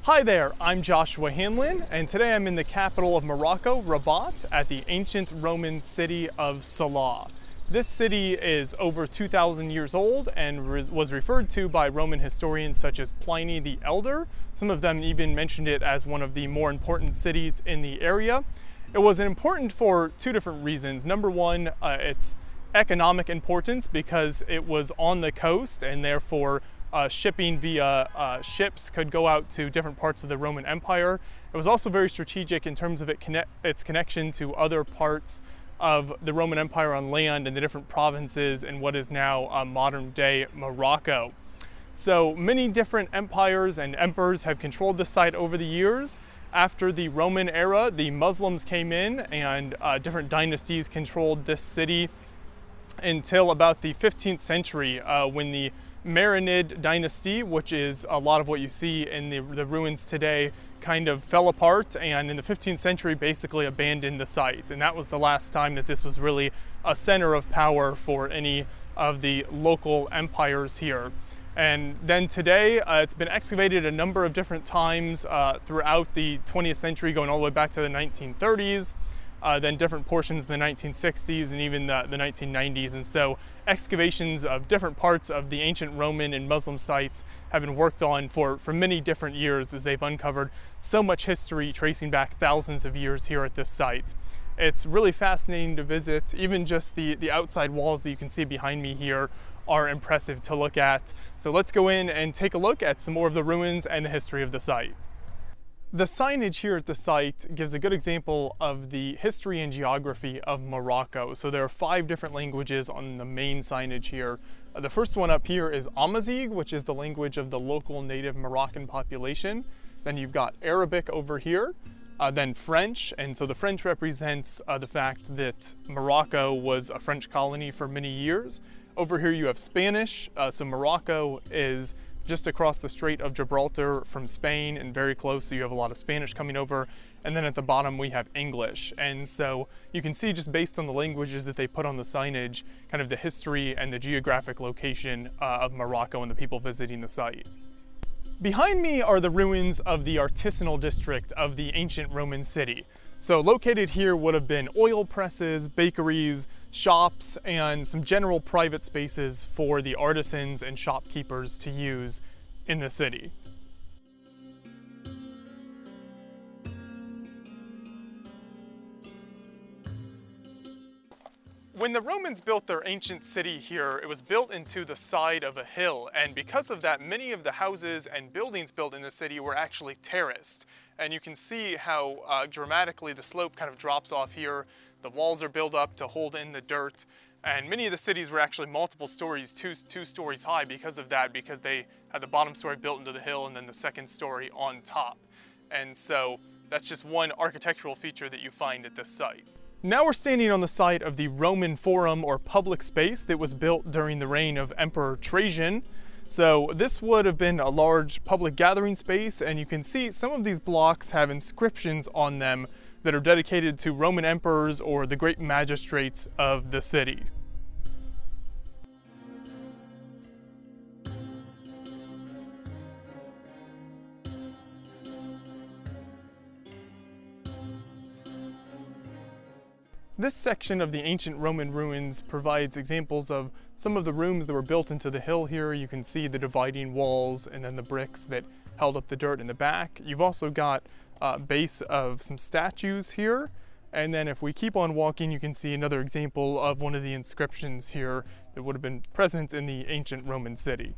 Hi there, I'm Joshua Hanlon, and today I'm in the capital of Morocco, Rabat, at the ancient Roman city of Sala. This city is over 2,000 years old and was referred to by Roman historians such as Pliny the Elder. Some of them even mentioned it as one of the more important cities in the area. It was important for two different reasons. Number one, its economic importance because it was on the coast and therefore shipping via ships could go out to different parts of the Roman Empire. It was also very strategic in terms of its connection to other parts of the Roman Empire on land and the different provinces in what is now modern day Morocco. So many different empires and emperors have controlled the site over the years. After the Roman era, the Muslims came in and different dynasties controlled this city until about the 15th century when the Marinid dynasty, which is a lot of what you see in the ruins today, kind of fell apart, and in the 15th century basically abandoned the site. And that was the last time that this was really a center of power for any of the local empires here. And then today it's been excavated a number of different times throughout the 20th century, going all the way back to the 1930s. Then different portions in the 1960s and even the 1990s. And so excavations of different parts of the ancient Roman and Muslim sites have been worked on for many different years as they've uncovered so much history tracing back thousands of years here at this site. It's really fascinating to visit. Even just the outside walls that you can see behind me here are impressive to look at. So let's go in and take a look at some more of the ruins and the history of the site. The signage here at the site gives a good example of the history and geography of Morocco. So there are 5 different languages on the main signage here. The first one up here is Amazigh, which is the language of the local native Moroccan population. Then you've got Arabic over here, then French, and so the French represents the fact that Morocco was a French colony for many years. Over here you have Spanish, so Morocco is just across the Strait of Gibraltar from Spain and very close, so you have a lot of Spanish coming over. And then at the bottom we have English. And so you can see, just based on the languages that they put on the signage, kind of the history and the geographic location of Morocco and the people visiting the site. Behind me are the ruins of the Artisanal District of the ancient Roman city. So located here would have been oil presses, bakeries, shops, and some general private spaces for the artisans and shopkeepers to use in the city. When the Romans built their ancient city here, it was built into the side of a hill, and because of that, many of the houses and buildings built in the city were actually terraced. And you can see how dramatically the slope kind of drops off here. The walls are built up to hold in the dirt, and many of the cities were actually multiple stories, two stories high because of that, because they had the bottom story built into the hill and then the second story on top. And so that's just one architectural feature that you find at this site. Now we're standing on the site of the Roman Forum, or public space, that was built during the reign of Emperor Trajan. So this would have been a large public gathering space, and you can see some of these blocks have inscriptions on them that are dedicated to Roman emperors or the great magistrates of the city. This section of the ancient Roman ruins provides examples of some of the rooms that were built into the hill here. You can see the dividing walls and then the bricks that held up the dirt in the back. You've also got a base of some statues here. And then if we keep on walking, you can see another example of one of the inscriptions here that would have been present in the ancient Roman city.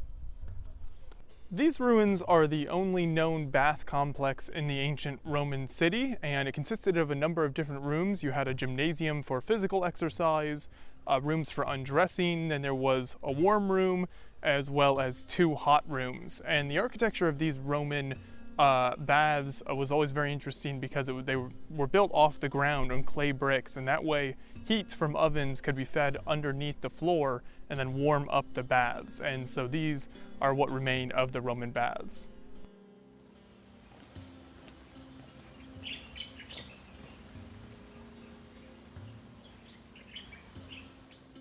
These ruins are the only known bath complex in the ancient Roman city, and it consisted of a number of different rooms. You had a gymnasium for physical exercise, rooms for undressing, then there was a warm room, as well as 2 hot rooms. And the architecture of these Roman baths was always very interesting because they were built off the ground on clay bricks, and that way heat from ovens could be fed underneath the floor and then warm up the baths. And so these are what remain of the Roman baths.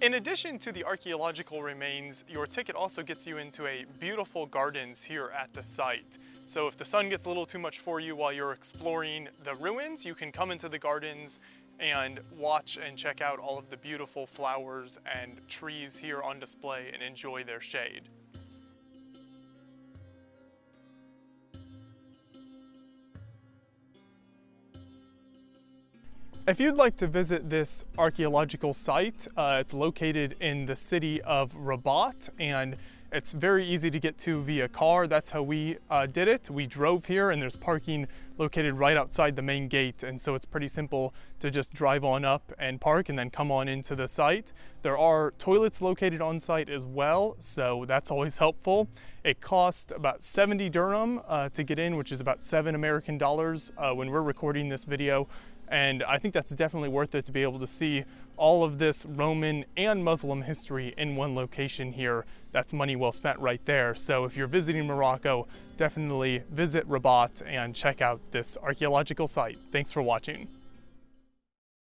In addition to the archaeological remains, your ticket also gets you into a beautiful gardens here at the site. So if the sun gets a little too much for you while you're exploring the ruins, you can come into the gardens and watch and check out all of the beautiful flowers and trees here on display and enjoy their shade. If you'd like to visit this archaeological site, it's located in the city of Rabat, and it's very easy to get to via car. That's how we did it. We drove here, and there's parking located right outside the main gate, and so it's pretty simple to just drive on up and park and then come on into the site. There are toilets located on site as well, so that's always helpful. It cost about 70 dirham to get in, which is about $7 American when we're recording this video. And I think that's definitely worth it to be able to see all of this Roman and Muslim history in one location here. That's money well spent right there. So if you're visiting Morocco, definitely visit Rabat and check out this archaeological site. Thanks for watching.